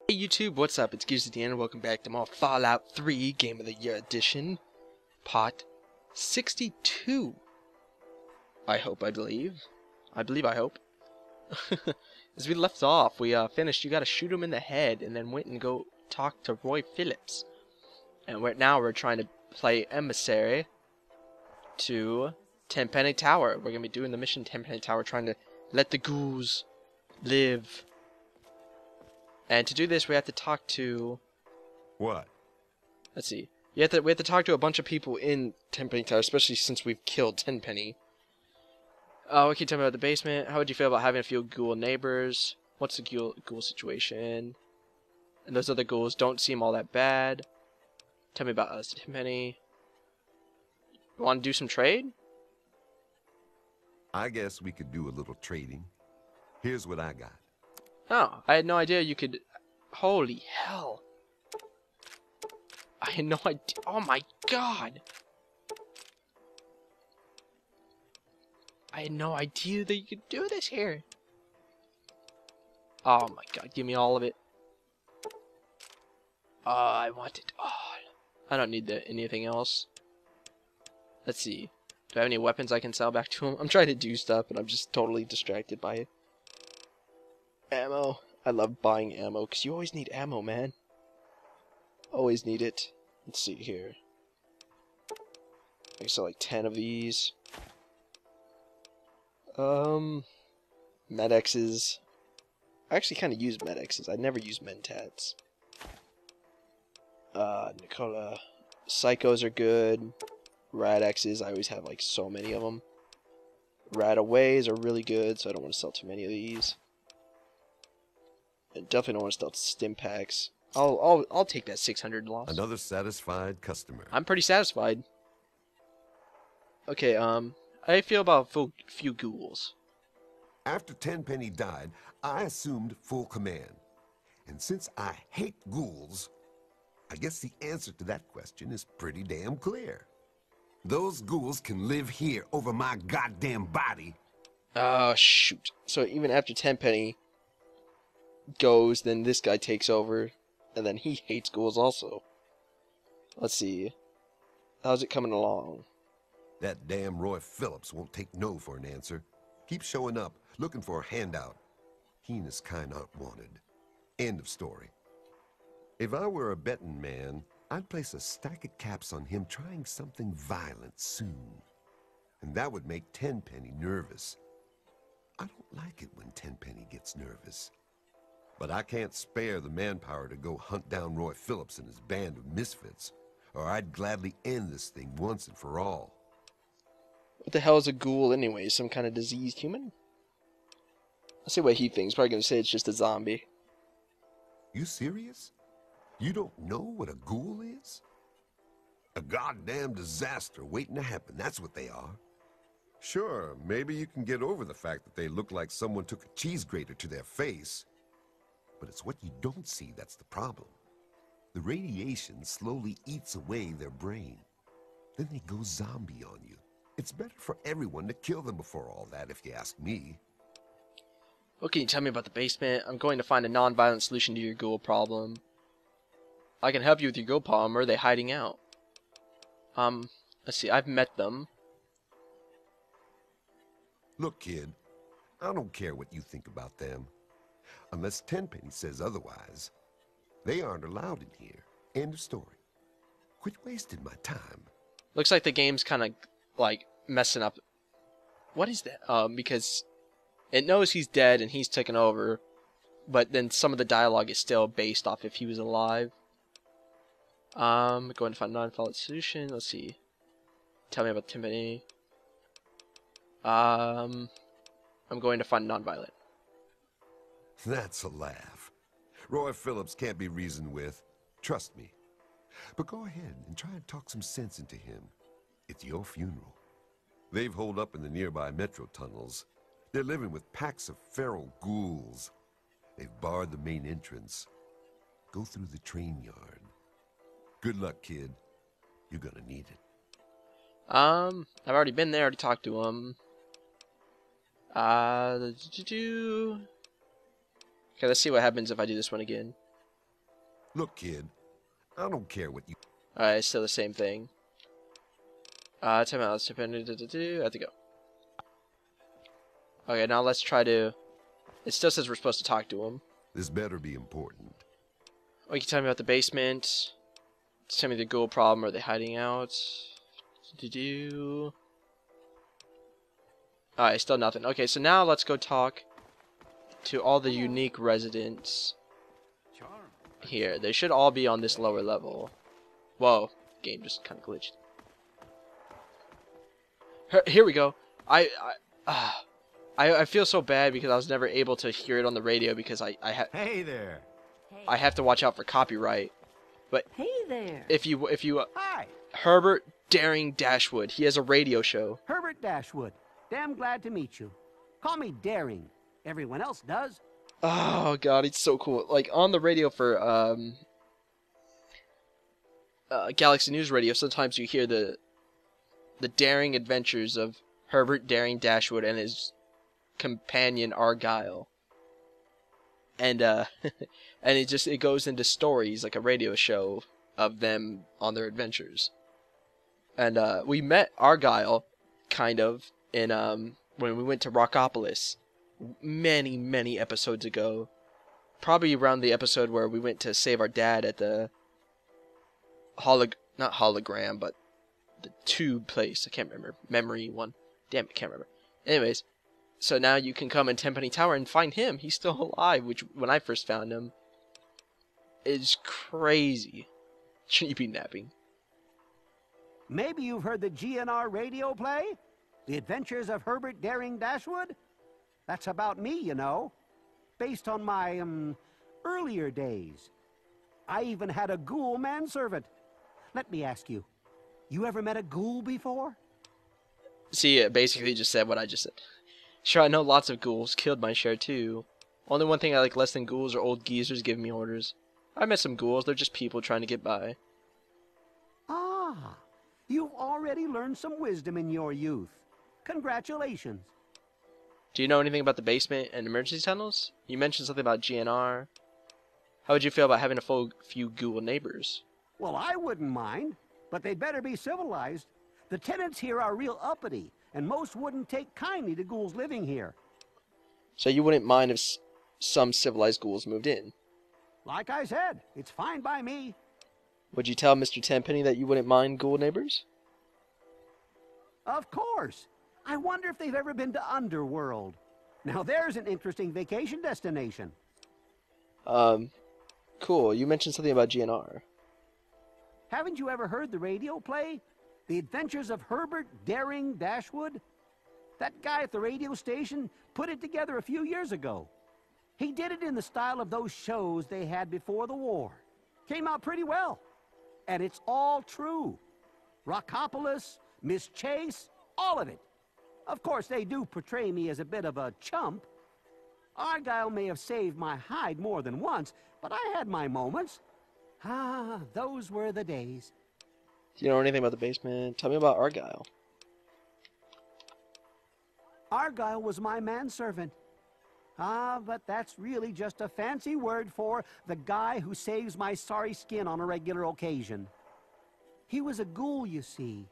Hey YouTube, what's up? It's Geet Ouut and welcome back to more Fallout 3 Game of the Year Edition, Part 62. I hope. As we left off, we finished. You gotta shoot him in the head, and then went and go talk to Roy Phillips. And now we're trying to play emissary to Tenpenny Tower. We're gonna be doing the mission Tenpenny Tower, trying to let the ghouls live. And to do this, we have to talk to... What? Let's see. We have to talk to a bunch of people in Tenpenny Tower, especially since we've killed Tenpenny. What can you tell me about the basement? How would you feel about having a few ghoul neighbors? What's the ghoul situation? And those other ghouls don't seem all that bad. Tell me about us, Tenpenny. Want to do some trade? I guess we could do a little trading. Here's what I got. Oh, I had no idea you could... Holy hell. I had no idea. Oh my god. I had no idea that you could do this here. Oh my god, give me all of it. I want it all. I don't need anything else. Let's see. Do I have any weapons I can sell back to him? I'm trying to do stuff, but I'm just totally distracted by it. Ammo. I love buying ammo, because you always need ammo, man. Always need it. Let's see here. I sell like 10 of these. Med-X's. I actually kind of use Med-X's. I never use Mentats. Nicola. Psychos are good. Rad-X's. I always have like so many of them. Rad-Aways are really good, so I don't want to sell too many of these. I definitely don't want to sell stim packs. I'll take that 600 loss. Another satisfied customer. I'm pretty satisfied. Okay, how do you feel about a few ghouls? After Tenpenny died, I assumed full command. And since I hate ghouls, I guess the answer to that question is pretty damn clear. Those ghouls can live here over my goddamn body. Oh, shoot. So even after Tenpenny goes, then this guy takes over, and then he hates ghouls also. Let's see. How's it coming along? That damn Roy Phillips won't take no for an answer. Keep showing up, looking for a handout. He and his kind aren't wanted. End of story. If I were a betting man, I'd place a stack of caps on him trying something violent soon. And that would make Tenpenny nervous. I don't like it when Tenpenny gets nervous. But I can't spare the manpower to go hunt down Roy Phillips and his band of misfits, or I'd gladly end this thing once and for all. What the hell is a ghoul anyway? Some kind of diseased human? I'll see what he thinks. Probably gonna say it's just a zombie. You serious? You don't know what a ghoul is? A goddamn disaster waiting to happen, that's what they are. Sure, maybe you can get over the fact that they look like someone took a cheese grater to their face. But it's what you don't see that's the problem. The radiation slowly eats away their brain. Then they go zombie on you. It's better for everyone to kill them before all that, if you ask me. What can you tell me about the basement? I'm going to find a non-violent solution to your ghoul problem. I can help you with your ghoul problem, or are they hiding out? Let's see, I've met them. Look, kid, I don't care what you think about them. Unless Tenpenny says otherwise. They aren't allowed in here. End of story. Quit wasting my time. Looks like the game's kind of, like, messing up. What is that? Because it knows he's dead and he's taken over, but then some of the dialogue is still based off if he was alive. Going to find a non-violent solution. Let's see. Tell me about Tenpenny. I'm going to find non-violent. That's a laugh. Roy Phillips can't be reasoned with. Trust me. But go ahead and try and talk some sense into him. It's your funeral. They've holed up in the nearby metro tunnels. They're living with packs of feral ghouls. They've barred the main entrance. Go through the train yard. Good luck, kid. You're gonna need it. I've already been there, already talked to him. Okay, let's see what happens if I do this one again. Look, kid, I don't care what you... Alright, still the same thing. Time out. I have to go. Okay, now let's try to... It still says we're supposed to talk to him. This better be important. Oh, you can tell me about the basement. Tell me the ghoul problem. Are they hiding out? Alright, still nothing. Okay, so now let's go talk to all the unique residents here. They should all be on this lower level. Whoa, game just kind of glitched. Here we go. I feel so bad because I was never able to hear it on the radio because Hey there. I have to watch out for copyright. But Hey there. if you Hi, Herbert Daring Dashwood, he has a radio show. Herbert Dashwood. Damn glad to meet you. Call me Daring. Everyone else does. Oh god, it's so cool. Like on the radio for Galaxy News Radio, sometimes you hear the daring adventures of Herbert Daring Dashwood and his companion Argyle. And and it goes into stories like a radio show of them on their adventures. And we met Argyle kind of in when we went to Rockopolis many episodes ago. Probably around the episode where we went to save our dad at the not hologram, but the tube place. I can't remember. Memory one. Damn it, can't remember. Anyways, so now you can come in Tenpenny Tower and find him. He's still alive, which when I first found him is crazy. Shouldn't you be napping? Maybe you've heard the GNR radio play? The Adventures of Herbert Daring Dashwood? That's about me, you know. Based on my, earlier days. I even had a ghoul manservant. Let me ask you, you ever met a ghoul before? See, it basically just said what I just said. Sure, I know lots of ghouls. Killed my share, too. Only one thing I like less than ghouls are old geezers giving me orders. I met some ghouls. They're just people trying to get by. Ah, you've already learned some wisdom in your youth. Congratulations. Do you know anything about the basement and emergency tunnels? You mentioned something about GNR. How would you feel about having a few ghoul neighbors? Well, I wouldn't mind, but they'd better be civilized. The tenants here are real uppity, and most wouldn't take kindly to ghouls living here. So you wouldn't mind if some civilized ghouls moved in? Like I said, it's fine by me. Would you tell Mr. Tenpenny that you wouldn't mind ghoul neighbors? Of course. I wonder if they've ever been to Underworld. Now there's an interesting vacation destination. Cool. You mentioned something about GNR. Haven't you ever heard the radio play? The Adventures of Herbert Daring Dashwood? That guy at the radio station put it together a few years ago. He did it in the style of those shows they had before the war. Came out pretty well. And it's all true. Rockopolis, Miss Chase, all of it. Of course, they do portray me as a bit of a chump. Argyle may have saved my hide more than once, but I had my moments. Ah, those were the days. Do you know anything about the basement? Tell me about Argyle. Argyle was my manservant. Ah, but that's really just a fancy word for the guy who saves my sorry skin on a regular occasion. He was a ghoul, you see.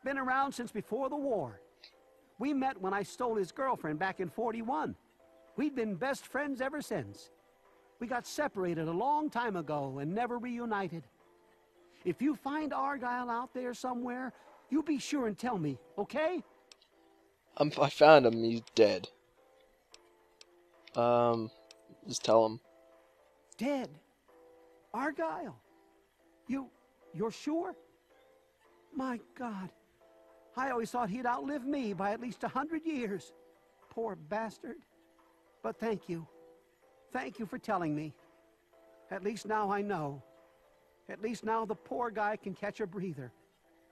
Been around since before the war. We met when I stole his girlfriend back in '41. We'd been best friends ever since. We got separated a long time ago and never reunited. If you find Argyle out there somewhere, you be sure and tell me, okay? I found him. He's dead. Just tell him. Dead? Argyle? You're sure? My God. I always thought he'd outlive me by at least 100 years. Poor bastard. But thank you. Thank you for telling me. At least now I know. At least now the poor guy can catch a breather.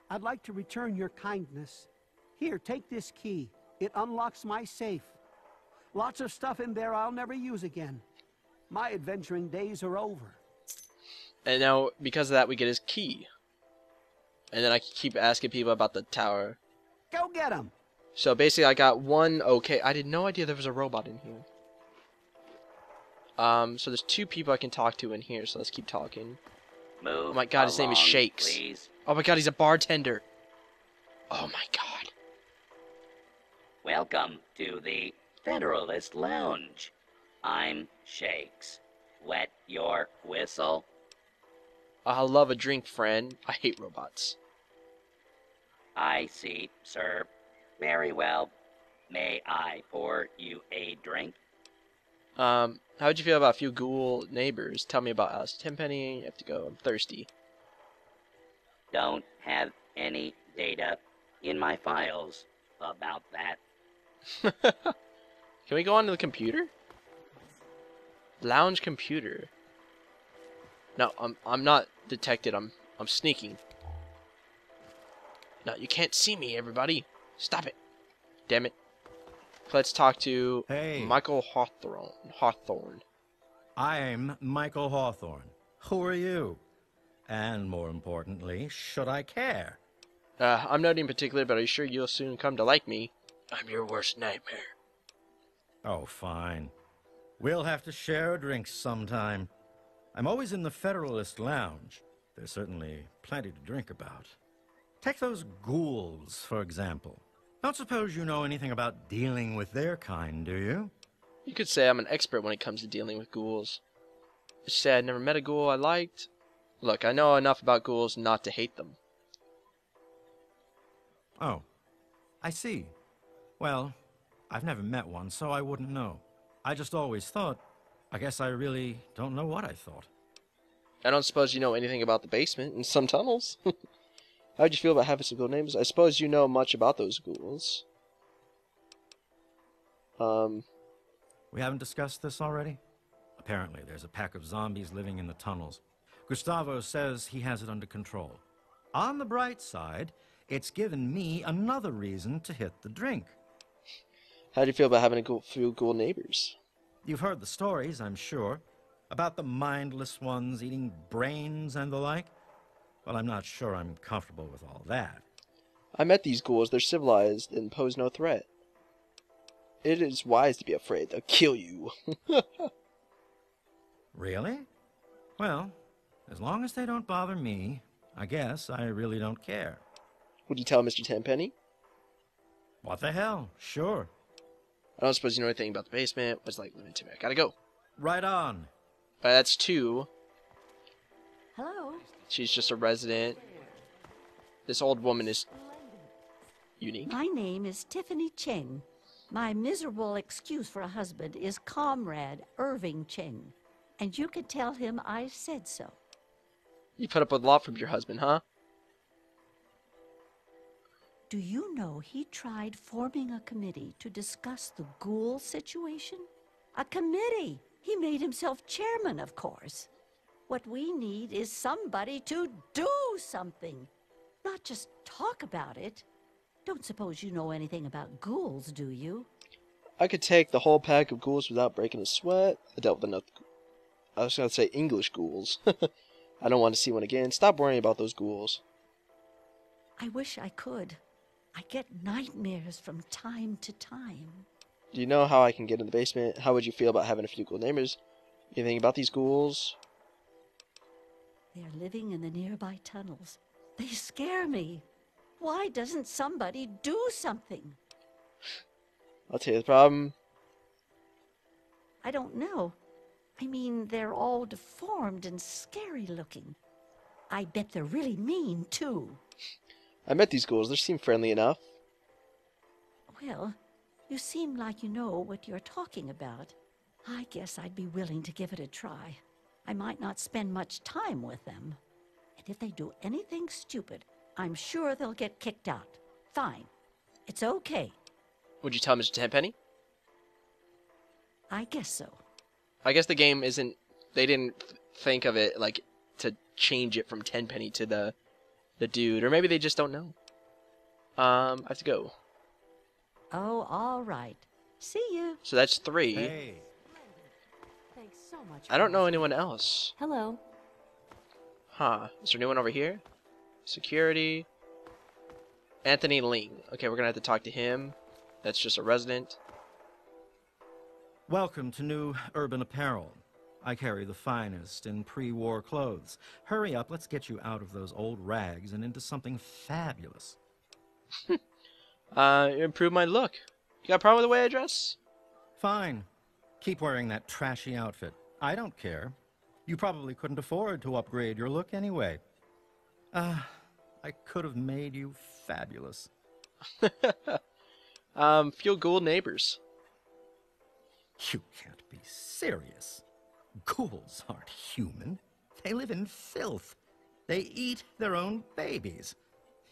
I'd like to return your kindness. Here, take this key. It unlocks my safe. Lots of stuff in there I'll never use again. My adventuring days are over. And now, because of that, we get his key. And then I keep asking people about the tower. Go get him! So basically, I got one okay. I had no idea there was a robot in here. So there's 2 people I can talk to in here, so let's keep talking. Move Oh my god, his name is along, Shakes. Please. Oh my god, he's a bartender. Oh my god. Welcome to the Federalist Lounge. I'm Shakes. Wet your whistle. I love a drink, friend. I hate robots. I see, sir. Very well. May I pour you a drink? How'd you feel about a few ghoul neighbors? Tell me about us. Tenpenny, you have to go. I'm thirsty. Don't have any data in my files about that. Can we go onto the computer? Lounge computer. No, I'm not detected. I'm sneaking. No, you can't see me, everybody. Stop it. Damn it. Let's talk to Michael Hawthorne. I'm Michael Hawthorne. Who are you? And more importantly, should I care? I'm not in particular, but are you sure you'll soon come to like me? I'm your worst nightmare. Oh, fine. We'll have to share a drink sometime. I'm always in the Federalist Lounge. There's certainly plenty to drink about. Take those ghouls, for example. Don't suppose you know anything about dealing with their kind, do you? You could say I'm an expert when it comes to dealing with ghouls. It's sad I'd never met a ghoul I liked. Look, I know enough about ghouls not to hate them. Oh, I see. Well, I've never met one, so I wouldn't know. I just always thought. I guess I really don't know what I thought. I don't suppose you know anything about the basement and some tunnels. How'd you feel about having some ghoul neighbors? I suppose you know much about those ghouls. We haven't discussed this already? Apparently, there's a pack of zombies living in the tunnels. Gustavo says he has it under control. On the bright side, it's given me another reason to hit the drink. How'd you feel about having a few ghoul neighbors? You've heard the stories, I'm sure, about the mindless ones eating brains and the like. Well, I'm not sure I'm comfortable with all that. I met these ghouls. They're civilized and pose no threat. It is wise to be afraid. They'll kill you. Really? Well, as long as they don't bother me, I guess I really don't care. Would you tell Mr. Tenpenny? What the hell? Sure. I don't suppose you know anything about the basement. What's like living to me? I gotta go. Right on. That's 2. Hello. She's just a resident. This old woman is unique. My name is Tiffany Cheng. My miserable excuse for a husband is Comrade Irving Cheng. And you can tell him I said so. You put up with a lot from your husband, huh? Do you know he tried forming a committee to discuss the ghoul situation? A committee! He made himself chairman, of course. What we need is somebody to do something, not just talk about it. Don't suppose you know anything about ghouls, do you? I could take the whole pack of ghouls without breaking a sweat. I dealt with enough. I was going to say English ghouls. I don't want to see one again. Stop worrying about those ghouls. I wish I could. I get nightmares from time to time. Do you know how I can get in the basement? How would you feel about having a few ghoul neighbors? Anything about these ghouls? They're living in the nearby tunnels. They scare me. Why doesn't somebody do something? I'll tell you the problem. I don't know. I mean, they're all deformed and scary looking. I bet they're really mean, too. I met these ghouls. They seem friendly enough. Well, you seem like you know what you're talking about. I guess I'd be willing to give it a try. I might not spend much time with them. And if they do anything stupid, I'm sure they'll get kicked out. Fine. It's okay. Would you tell Mr. Tenpenny? I guess so. I guess the game isn't... They didn't think of it, like, to change it from Tenpenny to the dude. Or maybe they just don't know. I have to go. Oh, all right. See you. So that's 3. Hey. Thanks so much. I don't know anyone else. Hello. Huh. Is there anyone over here? Security. Anthony Ling. Okay, we're gonna have to talk to him. That's just a resident. Welcome to New Urban Apparel. I carry the finest in pre-war clothes. Hurry up, let's get you out of those old rags and into something fabulous. Improve my look. You got a problem with the way I dress? Fine. Keep wearing that trashy outfit. I don't care. You probably couldn't afford to upgrade your look anyway. I could have made you fabulous. Few ghoul neighbors. You can't be serious. Ghouls aren't human. They live in filth. They eat their own babies.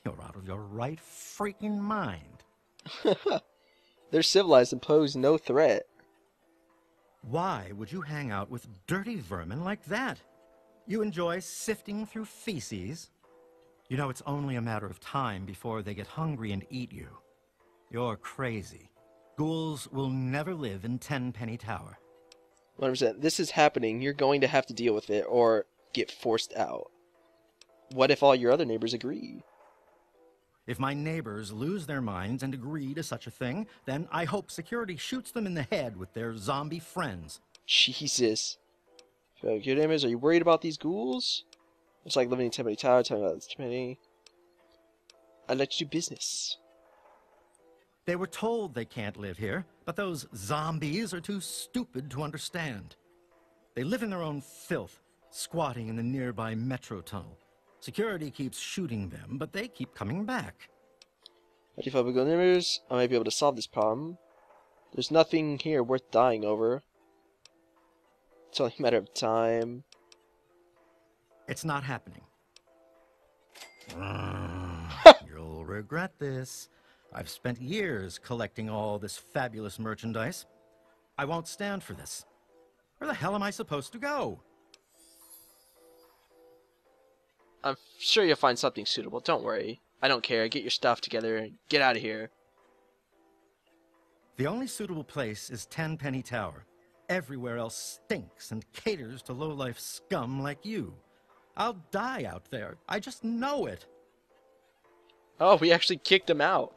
You're out of your right freaking mind. They're civilized and pose no threat. Why would you hang out with dirty vermin like that? You enjoy sifting through feces? You know it's only a matter of time before they get hungry and eat you. You're crazy. Ghouls will never live in Tenpenny Tower. 100%. This is happening. You're going to have to deal with it or get forced out. What if all your other neighbors agree? If my neighbors lose their minds and agree to such a thing, then I hope security shoots them in the head with their zombie friends. Jesus. So, your neighbors, are you worried about these ghouls? It's like living in Tenpenny Tower, telling about Tenpenny. I'd like to do business. They were told they can't live here, but those zombies are too stupid to understand. They live in their own filth, squatting in the nearby metro tunnel. Security keeps shooting them, but they keep coming back. How do you feel about neighbors? I might be able to solve this problem. There's nothing here worth dying over. It's only a matter of time. It's not happening. You'll regret this. I've spent years collecting all this fabulous merchandise. I won't stand for this. Where the hell am I supposed to go? I'm sure you'll find something suitable. Don't worry. I don't care. Get your stuff together and get out of here. The only suitable place is Tenpenny Tower. Everywhere else stinks and caters to low-life scum like you. I'll die out there. I just know it. Oh, we actually kicked him out.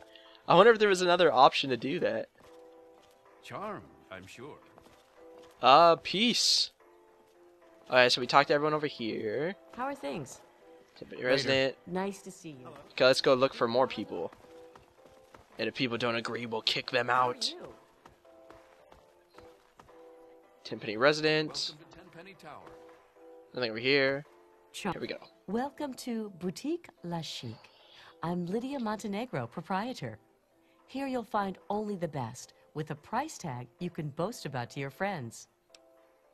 I wonder if there was another option to do that. Charm, I'm sure. Peace. Alright, so we talked to everyone over here. How are things? Tenpenny resident. Nice to see you. Okay, let's go look for more people. And if people don't agree, we'll kick them out. How are you? Tenpenny resident. Welcome to Tenpenny Tower. Nothing over here. Charm. Here we go. Welcome to Boutique La Chic. I'm Lydia Montenegro, proprietor. Here you'll find only the best, with a price tag you can boast about to your friends.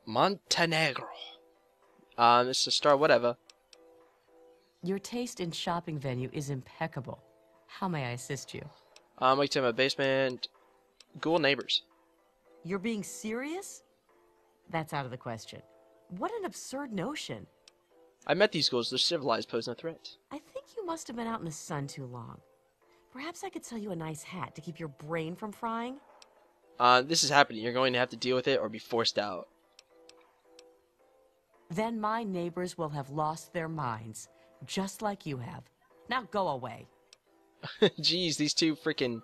Montenegro. This is star whatever. Your taste in shopping venue is impeccable. How may I assist you? We to my basement. Ghoul neighbors. You're being serious? That's out of the question. What an absurd notion. I met these ghouls. They're civilized, pose no threat. I think you must have been out in the sun too long. Perhaps I could sell you a nice hat to keep your brain from frying? This is happening. You're going to have to deal with it or be forced out. Then my neighbors will have lost their minds, just like you have. Now go away. Jeez, these two freaking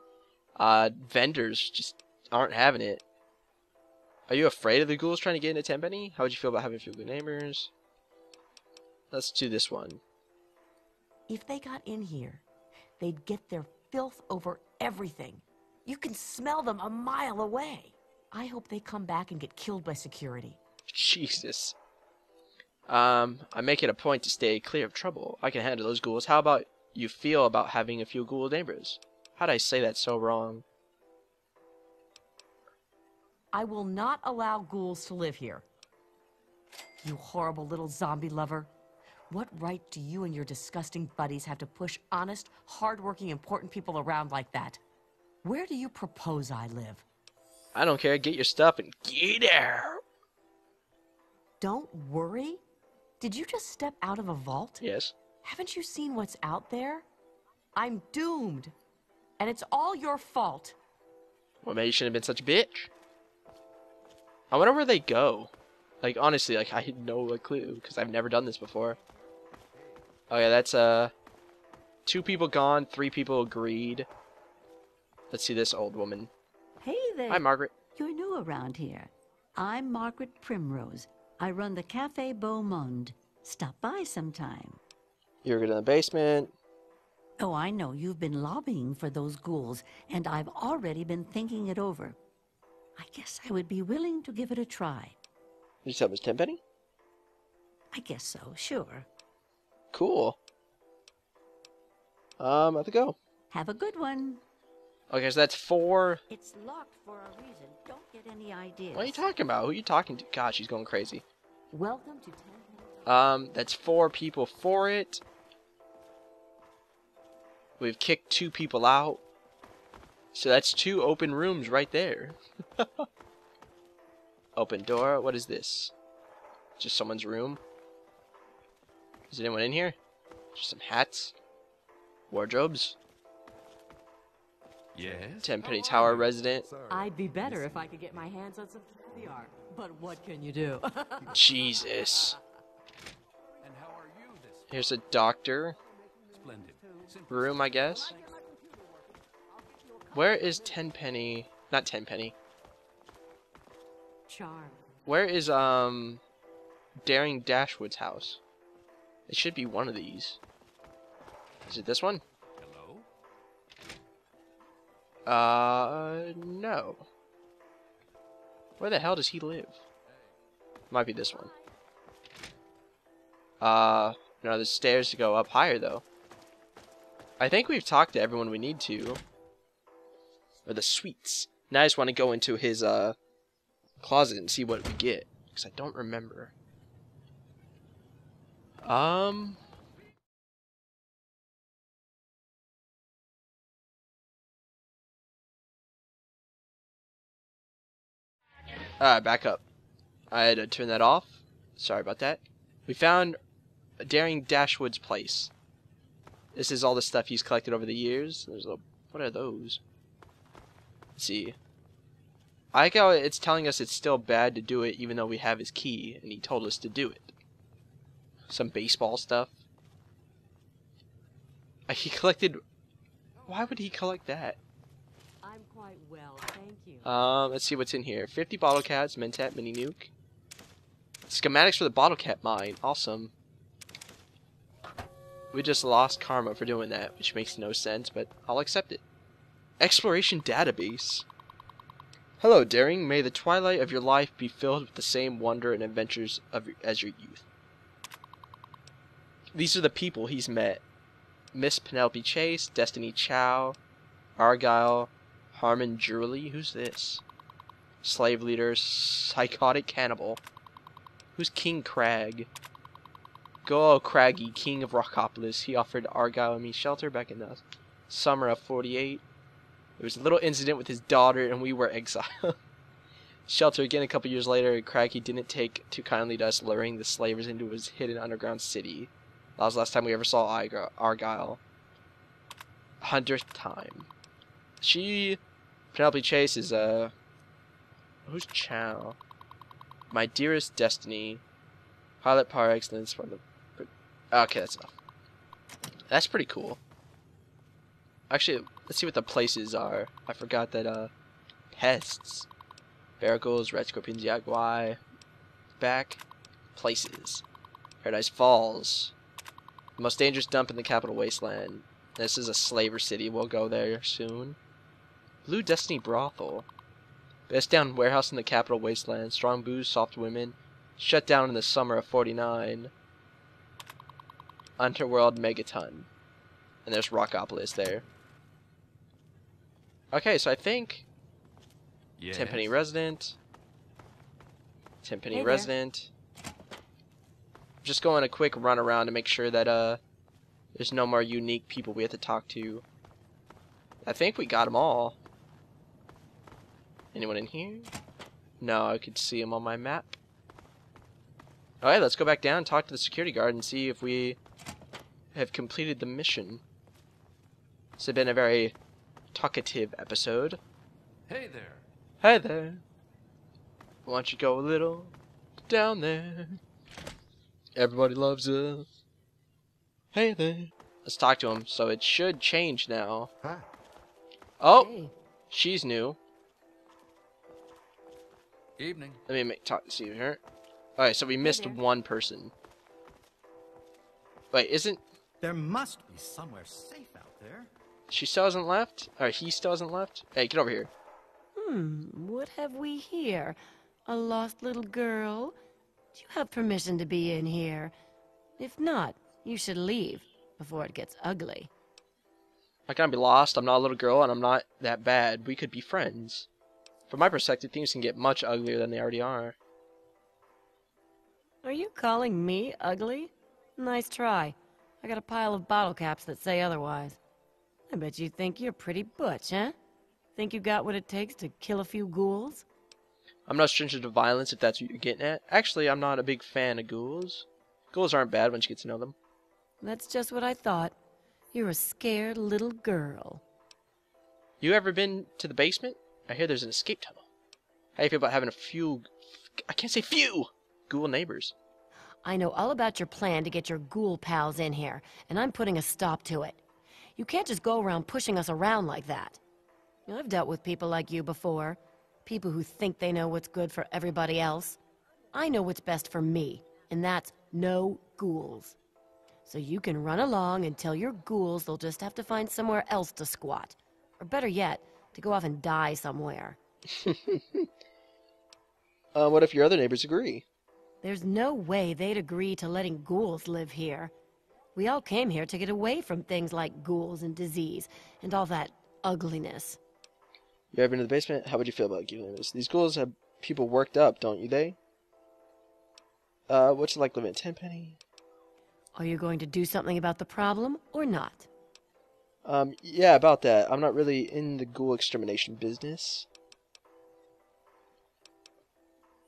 vendors just aren't having it. Are you afraid of the ghouls trying to get into Tenpenny? How would you feel about having a few good neighbors? Let's do this one. If they got in here, they'd get their filth over everything. You can smell them a mile away. I hope they come back and get killed by security. Jesus. I make it a point to stay clear of trouble. I can handle those ghouls. How about you feel about having a few ghoul neighbors? How'd I say that so wrong? I will not allow ghouls to live here. You horrible little zombie lover. What right do you and your disgusting buddies have to push honest, hard-working, important people around like that? Where do you propose I live? I don't care. Get your stuff and get out. Don't worry. Did you just step out of a vault? Yes. Haven't you seen what's out there? I'm doomed. And it's all your fault. Well, maybe you shouldn't have been such a bitch. I wonder where they go. Like, honestly, like, I had no clue, because I've never done this before. Okay, that's, 2 people gone, 3 people agreed. Let's see this old woman. Hey there. Hi, Margaret. You're new around here. I'm Margaret Primrose, I run the Cafe Beau Monde. Stop by sometime. You're good in the basement. Oh, I know you've been lobbying for those ghouls, and I've already been thinking it over. I guess I would be willing to give it a try. You said it was Tenpenny? I guess so, sure. Cool. I have to go. Have a good one. Okay, so that's 4. It's locked for a reason. Don't get any ideas. What are you talking about? Who are you talking to? God, she's going crazy. Welcome to Tenpenny. That's 4 people for it. We've kicked 2 people out. So that's 2 open rooms right there. Open door. What is this? Just someone's room? Is anyone in here? Just some hats? Wardrobes? Yes? Tenpenny Tower resident? I'd be better if I could get my hands on some candy art. But what can you do? Jesus. And how are you this Here's a doctor splendid? Simple. room, I guess. Where is Tenpenny? Not Tenpenny. Charm. Where is, Daring Dashwood's house? It should be one of these. Is it this one? Hello? No. Where the hell does he live? Might be this one. No, there's stairs to go up higher, though. I think we've talked to everyone we need to. Or the suites. Now I just want to go into his, closet and see what we get. Because I don't remember. Back up. I had to turn that off. Sorry about that. We found Daring Dashwood's place. This is all the stuff he's collected over the years. There's a... What are those? Let's see. I like how it's telling us it's still bad to do it even though we have his key and he told us to do it. Some baseball stuff. He collected... Why would he collect that? I'm quite well, thank you. Let's see what's in here. 50 bottle caps, Mentat mini nuke. Schematics for the bottle cap mine. Awesome. We just lost karma for doing that, which makes no sense, but I'll accept it. Exploration database. Hello, Daring. May the twilight of your life be filled with the same wonder and adventures as your youth. These are the people he's met. Miss Penelope Chase, Destiny Chow, Argyle, Harmon Jurley. Who's this? Slave leader, psychotic cannibal. Who's King Crag? Go, Craggy, king of Rockopolis. He offered Argyle and me shelter back in the summer of 48. There was a little incident with his daughter and we were exiled. Shelter again a couple years later. Craggy didn't take too kindly to us luring the slavers into his hidden underground city. That was the last time we ever saw Argyle. 100th time. Penelope Chase is, who's Chow? My dearest Destiny. Pilot par excellence for the... Okay, that's enough. That's pretty cool. Actually, let's see what the places are. I forgot that, pests. Barracles, red scorpions, yaguai. Back. Places. Paradise Falls. The most dangerous dump in the capital wasteland. This is a slaver city. We'll go there soon. Blue Destiny Brothel. Best down warehouse in the capital wasteland. Strong booze, soft women. Shut down in the summer of 49. Underworld Megaton. And there's Rockopolis there. Okay, so I think... Yes? Tenpenny resident. Tenpenny Hey there. resident. Just going a quick run around to make sure that there's no more unique people we have to talk to. I think we got them all. Anyone in here? No, I could see them on my map. Alright, let's go back down and talk to the security guard and see if we have completed the mission. This has been a very talkative episode. Hey there. Hey there. Why don't you go a little down there? Everybody loves us. Hey there. Let's talk to him. So it should change now. Hi. Oh, Hey. she's new. Evening. Let me talk to see her. Alright, so we missed one person. Wait, isn't... There must be somewhere safe out there. She still hasn't left? Or he still hasn't left? Hey, get over here. What have we here? A lost little girl? Do you have permission to be in here? If not, you should leave before it gets ugly. I can't be lost. I'm not a little girl, and I'm not that bad. We could be friends. From my perspective, things can get much uglier than they already are. Are you calling me ugly? Nice try. I got a pile of bottle caps that say otherwise. I bet you think you're pretty butch, huh? Think you got what it takes to kill a few ghouls? I'm not stranger to violence, if that's what you're getting at. Actually, I'm not a big fan of ghouls. Ghouls aren't bad once you get to know them. That's just what I thought. You're a scared little girl. You ever been to the basement? I hear there's an escape tunnel. How do you feel about having a few... I can't say few! Ghoul neighbors. I know all about your plan to get your ghoul pals in here, and I'm putting a stop to it. You can't just go around pushing us around like that. I've dealt with people like you before. People who think they know what's good for everybody else. I know what's best for me, and that's no ghouls. So you can run along and tell your ghouls they'll just have to find somewhere else to squat. Or better yet, to go off and die somewhere. What if your other neighbors agree? There's no way they'd agree to letting ghouls live here. We all came here to get away from things like ghouls and disease, and all that ugliness. You ever been to the basement? How would you feel about giving this? These ghouls have people worked up, don't you, they? What's it like living in Tenpenny? Are you going to do something about the problem, or not? Yeah, about that. I'm not really in the ghoul extermination business.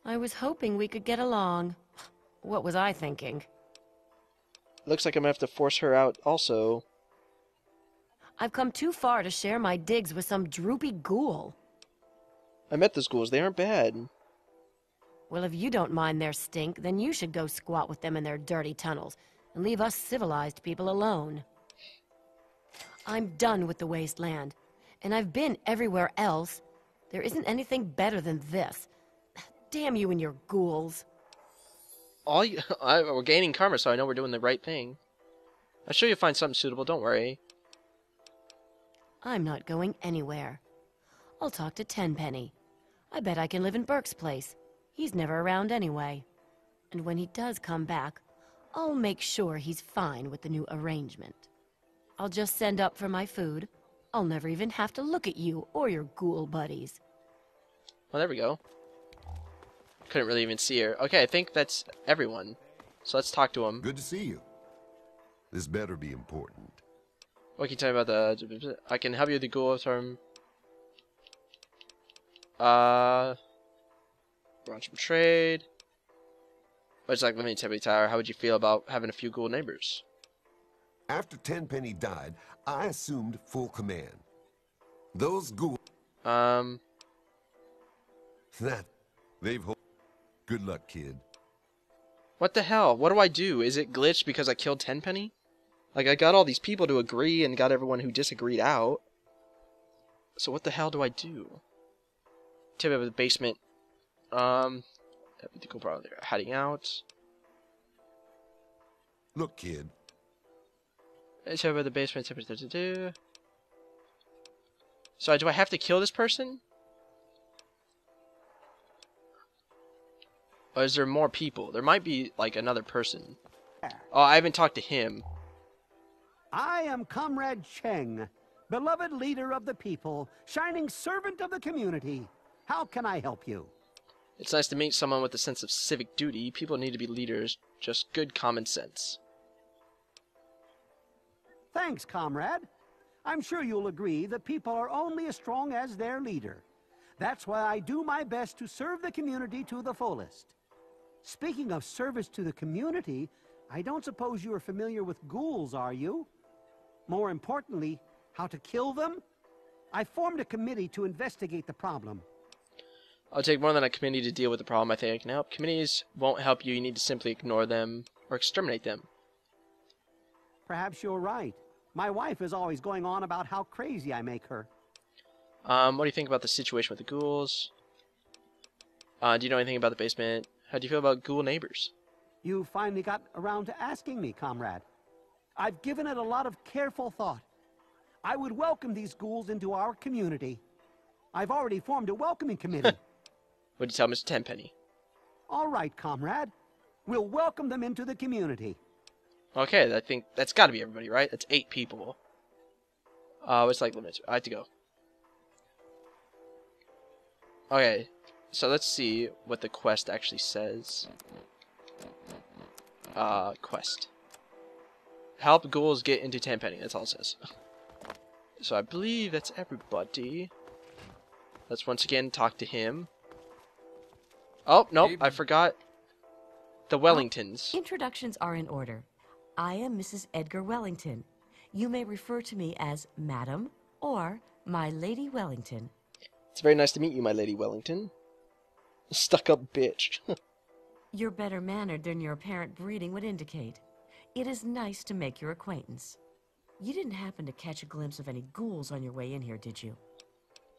I was hoping we could get along. What was I thinking? Looks like I'm gonna have to force her out also. I've come too far to share my digs with some droopy ghoul. I met those ghouls. They aren't bad. Well, if you don't mind their stink, then you should go squat with them in their dirty tunnels and leave us civilized people alone. I'm done with the wasteland, and I've been everywhere else. There isn't anything better than this. Damn you and your ghouls. We're gaining karma, so I know we're doing the right thing. I'm sure you'll find something suitable, don't worry. I'm not going anywhere. I'll talk to Tenpenny. I bet I can live in Burke's place. He's never around anyway. And when he does come back, I'll make sure he's fine with the new arrangement. I'll just send up for my food. I'll never even have to look at you or your ghoul buddies. Well, there we go. Couldn't really even see her. Okay, I think that's everyone. So let's talk to him. Good to see you. This better be important. What can you tell me about the... I can help you with the ghoul term. Launch some trade. What's like living in Tenpenny Tower? How would you feel about having a few ghoul neighbors? After Tenpenny died, I assumed full command. Those ghouls... They've... Good luck, kid. What the hell? What do I do? Is it glitched because I killed Tenpenny? Like, I got all these people to agree and got everyone who disagreed out. So what the hell do I do? Tip of the basement. That'd be the cool part. They're hiding out. Look, kid. Tip of the basement. So do I have to kill this person? Or is there more people? There might be, like, another person. Oh, I haven't talked to him. I am Comrade Cheng, beloved leader of the people, shining servant of the community. How can I help you? It's nice to meet someone with a sense of civic duty. People need to be leaders. Just good common sense. Thanks, comrade. I'm sure you'll agree that people are only as strong as their leader. That's why I do my best to serve the community to the fullest. Speaking of service to the community, I don't suppose you are familiar with ghouls, are you? More importantly, how to kill them? I formed a committee to investigate the problem. I'll take more than a committee to deal with the problem. I think I can help. Committees won't help you. You need to simply ignore them or exterminate them. Perhaps you're right. My wife is always going on about how crazy I make her. What do you think about the situation with the ghouls? Do you know anything about the basement? How do you feel about ghoul neighbors? You finally got around to asking me, comrade. I've given it a lot of careful thought. I would welcome these ghouls into our community. I've already formed a welcoming committee. What'd you tell Mr. Tenpenny? All right, comrade. We'll welcome them into the community. Okay, I think that's got to be everybody, right? That's 8 people. What's like limits? I have to go. Okay, so let's see what the quest actually says. Quest. Help ghouls get into Tenpenny. That's all it says. So I believe that's everybody. Let's once again talk to him. Oh, nope, I forgot the Wellingtons. Introductions are in order. I am Mrs. Edgar Wellington. You may refer to me as Madam or my Lady Wellington. It's very nice to meet you, my Lady Wellington. Stuck-up bitch. You're better mannered than your apparent breeding would indicate. It is nice to make your acquaintance. You didn't happen to catch a glimpse of any ghouls on your way in here, did you?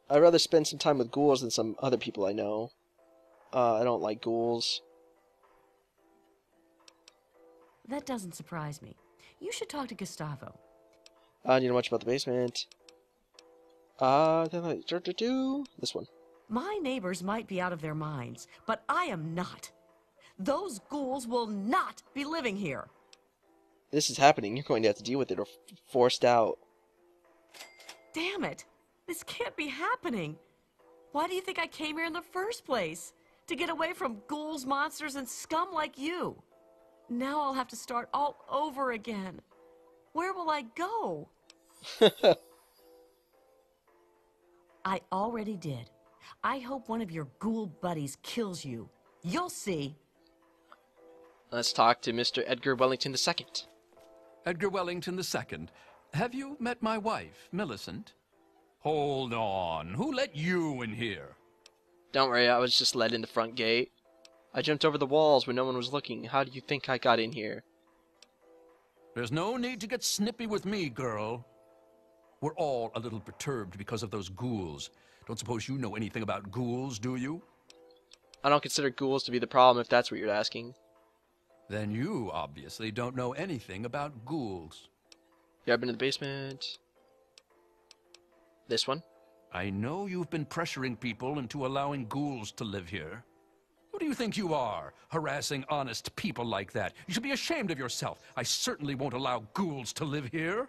I'd rather spend some time with ghouls than some other people I know. I don't like ghouls. That doesn't surprise me. You should talk to Gustavo. Do you know much about the basement? This one. My neighbors might be out of their minds, but I am not. Those ghouls will not be living here. This is happening. You're going to have to deal with it or forced out. Damn it. This can't be happening. Why do you think I came here in the first place? To get away from ghouls, monsters, and scum like you. Now I'll have to start all over again. Where will I go? I already did. I hope one of your ghoul buddies kills you. You'll see. Let's talk to Mr. Edgar Wellington II. Edgar Wellington II. Have you met my wife, Millicent? Hold on. Who let you in here? Don't worry, I was just let in the front gate. I jumped over the walls when no one was looking. How do you think I got in here? There's no need to get snippy with me, girl. We're all a little perturbed because of those ghouls. Don't suppose you know anything about ghouls, do you? I don't consider ghouls to be the problem, if that's what you're asking. Then you obviously don't know anything about ghouls. You ever been to the basement? This one? I know you've been pressuring people into allowing ghouls to live here. Who do you think you are, harassing honest people like that? You should be ashamed of yourself. I certainly won't allow ghouls to live here.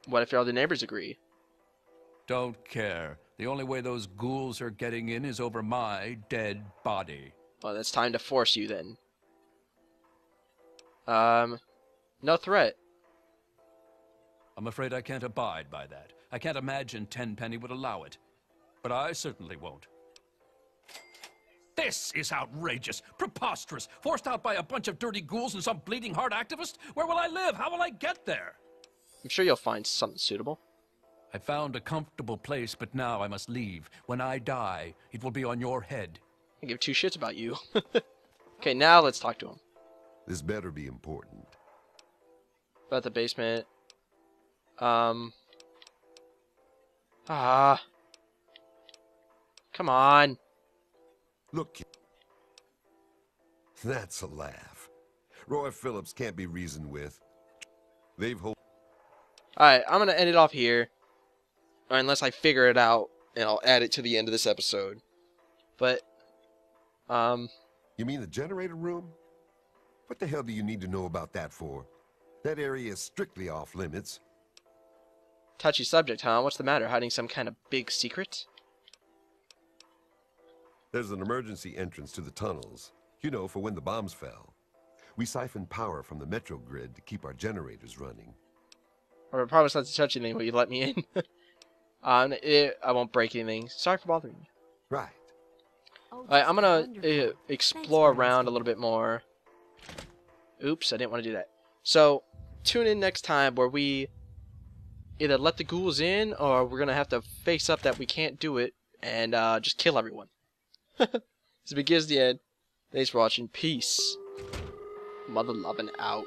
What if all the neighbors agree? Don't care. The only way those ghouls are getting in is over my dead body. Well, that's time to force you then. No threat. I'm afraid I can't abide by that. I can't imagine Tenpenny would allow it. But I certainly won't. This is outrageous, preposterous, forced out by a bunch of dirty ghouls and some bleeding heart activist. Where will I live? How will I get there? I'm sure you'll find something suitable. I found a comfortable place, but now I must leave. When I die, it will be on your head. I give 2 shits about you. Okay, now let's talk to him. This better be important. About the basement. Come on. Look, that's a laugh. Roy Phillips can't be reasoned with. They've Alright, I'm gonna end it off here. Unless I figure it out, and I'll add it to the end of this episode. But, You mean the generator room? What the hell do you need to know about that for? That area is strictly off limits. touchy subject, huh? What's the matter? Hiding some kind of big secret? There's an emergency entrance to the tunnels. You know, for when the bombs fell. We siphoned power from the metro grid to keep our generators running. Or I promise not to touch anything, will you let me in? I won't break anything. Sorry for bothering you. Right. Alright, I'm gonna explore around a little bit more. Oops, I didn't want to do that. So, tune in next time where we either let the ghouls in, or we're gonna have to face up that we can't do it, and just kill everyone. This begins the end. Thanks for watching. Peace. Mother loving out.